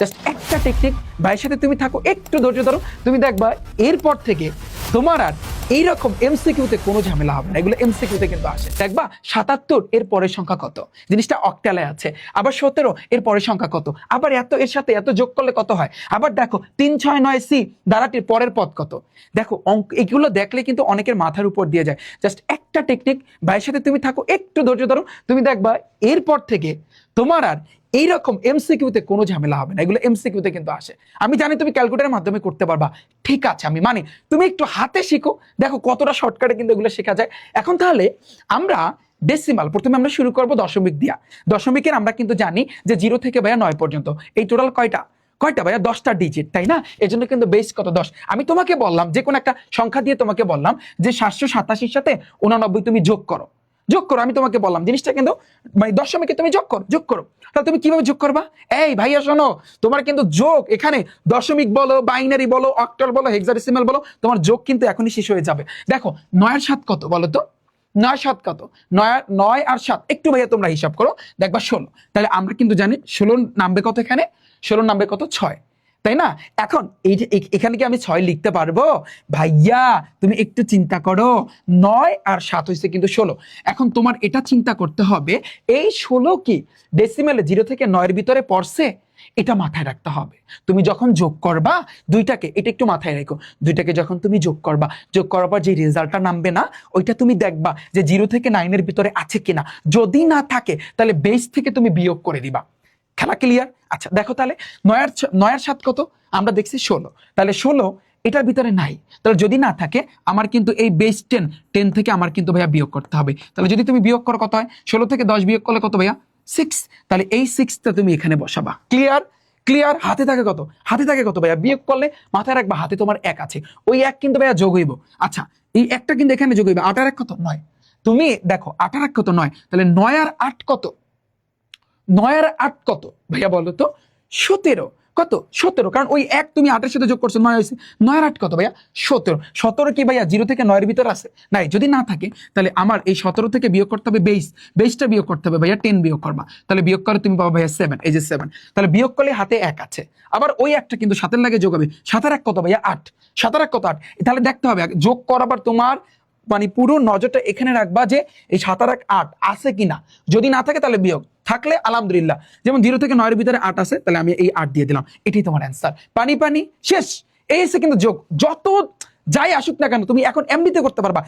Just একটা technique ভাইয়ের সাথে তুমি থাকো, একটু ধৈর্য ধরো, তুমি দেখবা এরপর থেকে তোমার আর এইরকম এমসিকিউতে কোনো ঝামেলা হবে না। এগুলো এমসিকিউতে কিন্তু আসে। দেখবা 77 এর পরের সংখ্যা কত, জিনিসটা অক্টালে আছে। আবার 17 এর পরের সংখ্যা কত, আবার এত এর সাথে এত যোগ করলে কত হয়। আবার দেখো 369C দ্বারাটির পরের পদ কত। দেখো অঙ্ক এগুলো দেখলে কিন্তু অনেকের মাথার উপর দিয়ে যায়। জাস্ট একটা টেকনিক ভাইয়ের সাথে তুমি থাকো, একটু ধৈর্য ধরো, তুমি দেখবা এরপর থেকে তোমার আর এইরকম এমসিকিউতে কোনো ঝামেলা হবে না। এগুলো এমসিকিউতে কিন্তু আসে। আমি জানি তুমি ক্যালকুলেটরের মাধ্যমে করতে পারবা, ঠিক আছে আমি মানি, তুমি একটু হাতে শিখো, দেখো কতটা শর্টকাটে কিন্তু এগুলো শেখা যায়। এখন তাহলে আমরা ডেসিমাল প্রথমে আমরা শুরু করব দশমিক দিয়া। দশমিকের আমরা কিন্তু জানি যে 0 থেকে ভাইয়া 9 পর্যন্ত এই টোটাল কয়টা ভাইয়া 10টা ডিজিট, তাই না? এই জন্য কিন্তু বেস কত 10। আমি তোমাকে বললাম যে কোনো একটা সংখ্যা দিয়ে তোমাকে বললাম যে 787-র সাথে 89 তুমি যোগ করো। আমি তোমাকে বললাম জিনিসটা কিন্তু মানে দশমিকে তুমি যোগ করো। তাহলে তুমি কিভাবে যোগ করবা? এই ভাইয়া শোনো, তোমার কিন্তু যোগ এখানে দশমিক বলো, বাইনারি বলো, অক্টাল বলো, হেক্সাডেসিমাল বলো, তোমার যোগ কিন্তু এখনই শেষ হয়ে যাবে। দেখো 9 আর 7 কত বলো তো? 9 7 কত? 9 আর 7 একটু ভাইয়া তোমরা হিসাব করো, দেখবা 16। তাহলে আমরা কিন্তু জানি 16 নামবে কত এখানে? 16 নামবে কত? 6, তাই না? এখন এই যে এখানে কি আমি 6 লিখতে পারবো? ভাইয়া তুমি একটু চিন্তা করো, 9 আর 7 হইছে কিন্তু 16। এখন তোমার এটা চিন্তা করতে হবে, এই 16 কি ডেসিমেলে 0 থেকে 9 এর ভিতরে পড়ছে? এটা মাথায় রাখতে হবে। তুমি যখন যোগ করবা দুইটাকে, এটা একটু মাথায় রেখো, দুইটাকে যখন তুমি যোগ করবা, যোগ করার পর যে রেজাল্টটা নামবে না, ওইটা তুমি দেখবা যে 0 থেকে 9 এর ভিতরে আছে কিনা। যদি না থাকে তাহলে বেস থেকে তুমি বিয়োগ করে দিবা। খেলা ক্লিয়ার? আচ্ছা দেখো তাহলে 9 আর 7 কত? আমরা দেখছি 16, তাহলে 16 এটার ভিতরে নাই। তাহলে যদি না থাকে আমার কিন্তু এই বেস 10 থেকে আমার কিন্তু ভাইয়া বিয়োগ করতে হবে। তাহলে যদি তুমি বিয়োগ করো কত হয়? 16 থেকে 10 বিয়োগ করলে কত ভাইয়া? 6। তাহলে এই 6টা তুমি এখানে বসাবা। ক্লিয়ার? হাতে থাকে কত ভাইয়া? বিয়োগ করলে মাথায় রাখবা হাতে তোমার 1 আছে, ওই 1 কিন্তু ভাইয়া যোগ হইব। আচ্ছা এই একটা কিন্তু এখানে যোগ হইবে। 8 আর 1 কত? 9। তুমি দেখো 8 আর 1 কত? 9। তাহলে 9 আর 8 কত? 9 আর 8 কত ভাইয়া বলো তো? 17। কত? 17, কারণ ওই 1 তুমি 8 এর সাথে যোগ করছো, 9 হয়েছে। 9 আর 8 কত ভাইয়া? 17। 17 কি ভাইয়া 0 থেকে 9 এর ভিতর আছে? নাই। যদি না থাকে তাহলে আমার এই 17 থেকে বিয়োগ করতে হবে বেসটা বিয়োগ করতে হবে ভাইয়া, 10 বিয়োগ করবা। তাহলে বিয়োগ করে তুমি পাবা ভাইয়া 7, এই যে 7। তাহলে বিয়োগ করলে হাতে 1 আছে, আবার ওই একটা কিন্তু 7 লাগে যোগ হবে। 7 আর 1 কত ভাইয়া? 8। 7 আর 1 কত? 8। তাহলে দেখতে হবে যোগ করাবার তোমার মানে পুরো নজরটা এখানে রাখবা যে এই 7 আর 1 8 আছে কিনা। যদি না থাকে তাহলে বিয়োগ, থাকলে আলহামদুলিল্লাহ। যেমন 0 থেকে 9 এর ভিতরে 8 আছে, তাহলে আমি এই 8 দিয়ে দিলাম। এটাই তোমার অ্যান্সার। পানি শেষ। এই এসে কিন্তু যোগ, যত যাই আসুক না কেন তুমি এখন এমনিতে করতে পারবা।